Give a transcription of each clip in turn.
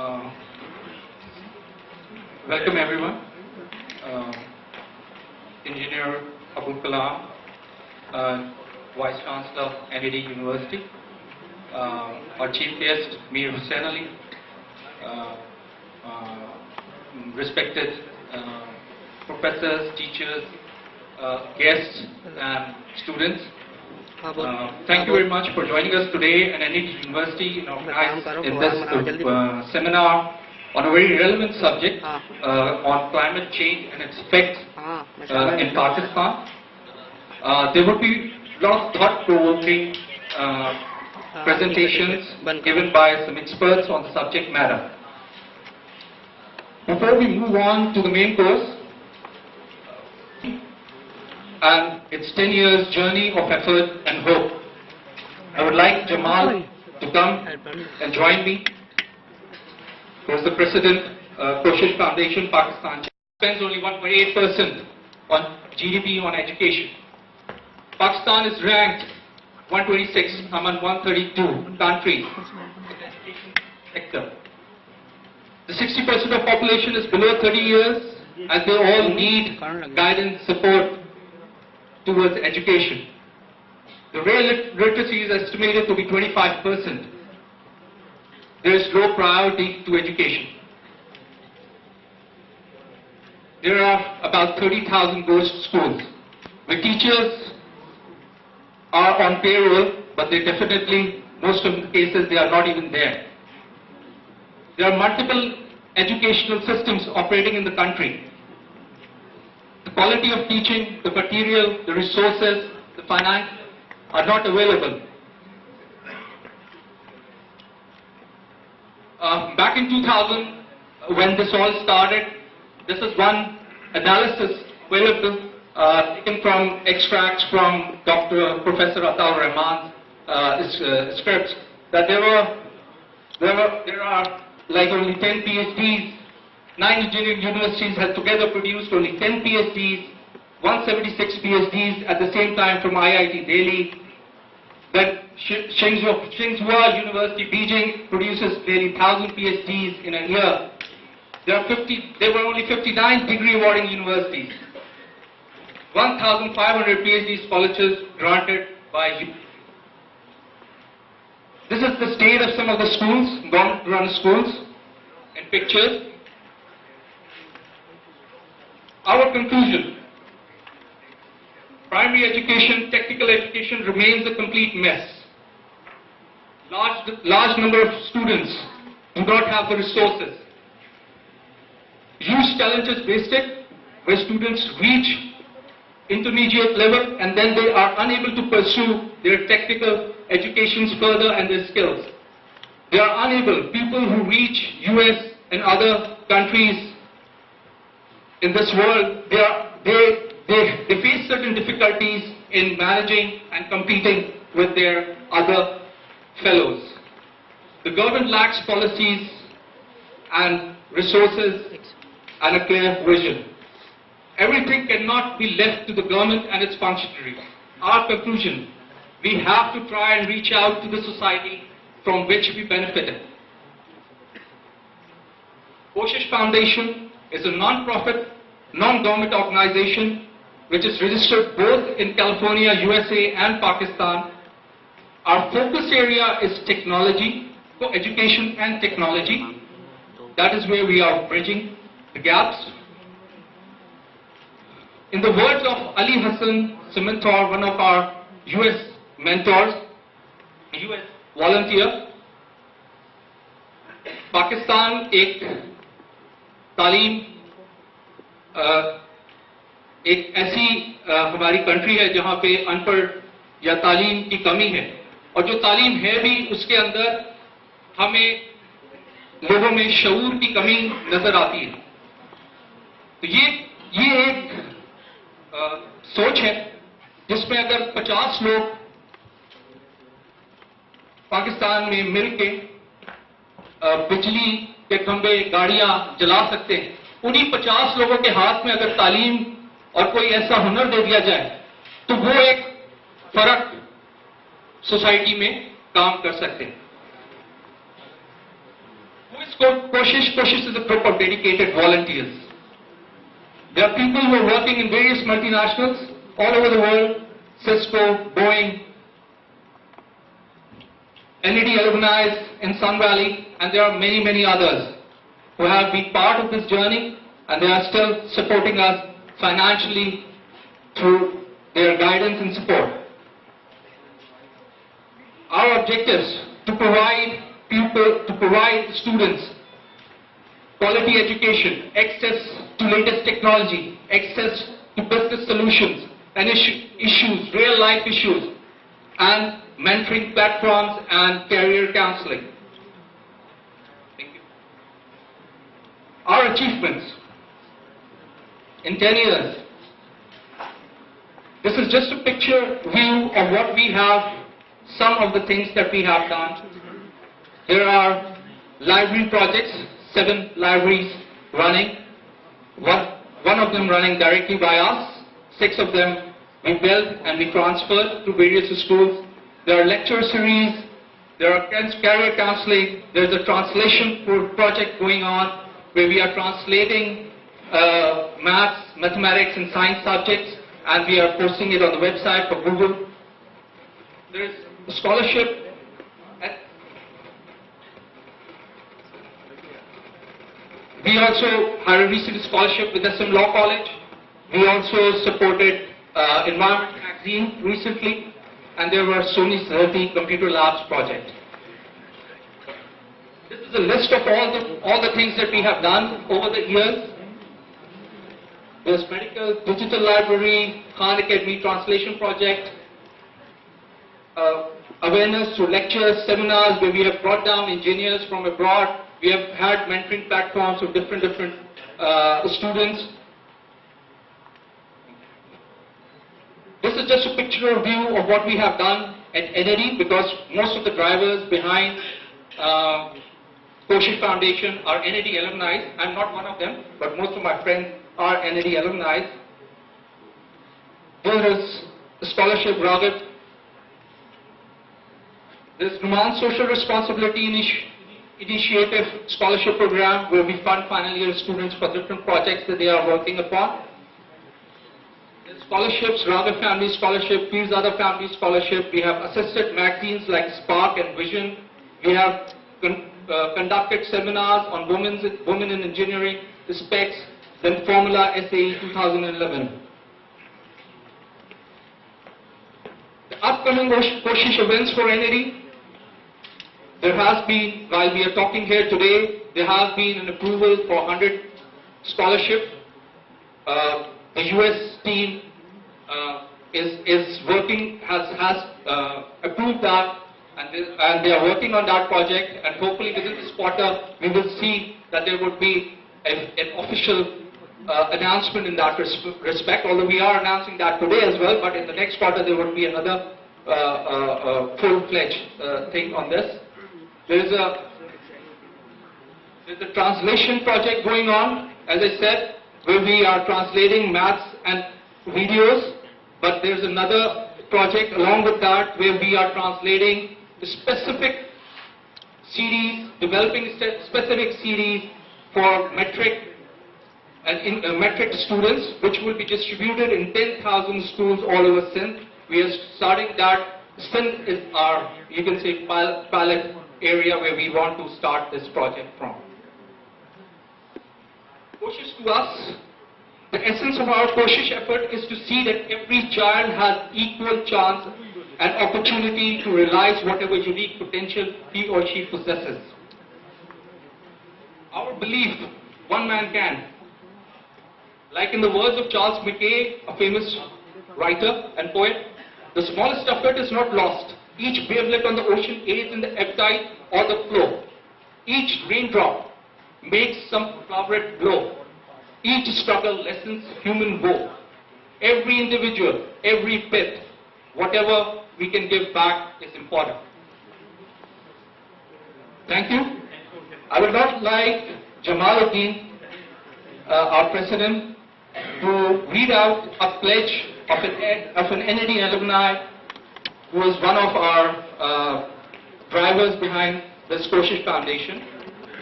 Uh, Welcome everyone. Engineer Abul Kalam, Vice Chancellor, NAD University, our Chief Guest, Mir Hussain Ali, respected professors, teachers, guests, and students. Thank you very much for joining us today at NAD University in this seminar on a very relevant subject on climate change and its effects in Pakistan. There will be a lot of thought-provoking presentations given by some experts on the subject matter. Before we move on to the main course and its 10 years journey of effort and hope, I would like Jamal to come and join me. He was the President, Koshish Foundation, Pakistan. Spends only 1.8% on GDP on education. Pakistan is ranked 126 among 132 countries in the education sector. The 60% of population is below 30 years and they all need guidance, support towards education. The real literacy is estimated to be 25%. There is low priority to education. There are about 30,000 ghost schools. The teachers are on payroll, but they definitely, most of the cases, they are not even there. There are multiple educational systems operating in the country. The quality of teaching, the material, the resources, the finance are not available. Back in 2000, when this all started, this is one analysis available taken from extracts from Professor Ataur Rahman's scripts, that there are like only 10 PhDs, 9 engineering universities have together produced only 10 PhDs, 176 PhDs at the same time from IIT Delhi. Then Tsinghua University, Beijing produces nearly 1,000 PhDs in a year. There were only 59 degree awarding universities. 1,500 PhD scholarships granted by you. This is the state of some of the schools, government-run schools, in pictures. Our conclusion: primary education, technical education remains a complete mess. Large number of students do not have the resources. Huge challenges wasted where students reach intermediate level and then they are unable to pursue their technical educations further and their skills. They are unable, people who reach US and other countries in this world, they face certain difficulties in managing and competing with their other fellows. The government lacks policies and resources and a clear vision. Everything cannot be left to the government and its functionaries. Our conclusion: we have to try and reach out to the society from which we benefited. Koshish Foundation is a non-profit, non-government organization which is registered both in California, USA and Pakistan. Our focus area is technology, so education and technology. That is where we are bridging the gaps. In the words of Ali Hassan Simantor, one of our US mentors, US volunteer, Pakistan ایک ایسی ہماری country ہے جہاں پہ ان پڑھ یا تعلیم کی کمی ہے، اور جو تعلیم ہے بھی اس کے اندر ہمیں لوگوں میں شعور کی کمی نظر آتی ہے. تو یہ ایک سوچ ہے جس میں اگر 50 لوگ پاکستان میں مل کے بجلی کے کھمبے گاڑیاں جلا سکتے ہیں، انہی 50 لوگوں کے ہاتھ میں اگر تعلیم اور کوئی ایسا ہنر دے دیا جائے تو وہ ایک فرق سوسائٹی میں کام کر سکتے ہیں. Who is Koshish is a group of dedicated volunteers. There are people who are working in various multinationals all over the world, Cisco, Boeing, NED alumni in Sun Valley, and there are many, many others who have been part of this journey, and they are still supporting us financially through their guidance and support. Our objectives to provide students quality education, access to latest technology, access to business solutions and issues, real life issues, and mentoring platforms and career counseling. Thank you. Our achievements in 10 years. This is just a picture view of what we have, some of the things that we have done. There are library projects, 7 libraries running, one of them running directly by us, 6 of them we built and we transferred to various schools. There are lecture series, there are career counseling, there's a translation project going on where we are translating maths, mathematics and science subjects, and we are posting it on the website for Google. There is a scholarship. We also had a recent scholarship with SM Law College. We also supported Environment Magazine recently, and there were Sony 30 Computer Labs project. This is a list of all the things that we have done over the years. There's medical, digital library, Khan Academy translation project, awareness through lectures, seminars where we have brought down engineers from abroad. We have had mentoring platforms of different students. This is just a picture view of what we have done at NED, because most of the drivers behind Koshish Foundation are NED alumni. I'm not one of them, but most of my friends are NED alumni. There is the scholarship Raghav. There's Numan Social Responsibility Initiative Scholarship Program, where we fund final year students for different projects that they are working upon. There's scholarships, Raghav Family Scholarship, Pirzada Family Scholarship. We have assisted magazines like Spark and Vision. We have conducted seminars on women in engineering, the specs, then Formula SAE 2011. The upcoming Koshish events for NED. There has been, while we are talking here today, there has been an approval for 100 scholarship. The US team is working, has approved that, and they are working on that project, and hopefully within this quarter we will see that there would be an official announcement in that respect, although we are announcing that today as well, but in the next quarter there would be another full-fledged thing on this. There's a translation project going on, as I said, where we are translating maths and videos, but there's another project along with that where we are translating the specific series, developing specific series for metric and metric students, which will be distributed in 10,000 schools all over Sindh. We are starting that. Sindh is our, you can say, pilot area where we want to start this project from. Koshish to us, the essence of our Koshish effort is to see that every child has equal chance and opportunity to realize whatever unique potential he or she possesses. Our belief, one man can. Like in the words of Charles Mackay, a famous writer and poet, the smallest effort is not lost. Each wavelet on the ocean aids in the ebb tide or the flow. Each raindrop makes some floweret glow. Each struggle lessens human woe. Every individual, every bit, whatever we can give back is important. Thank you. I would not like Jamaluddin, our president, to read out a pledge of an NED alumni who is one of our drivers behind the Koshish Foundation.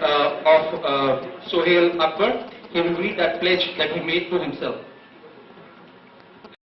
of Sohail Akbar. He will read that pledge that he made to himself.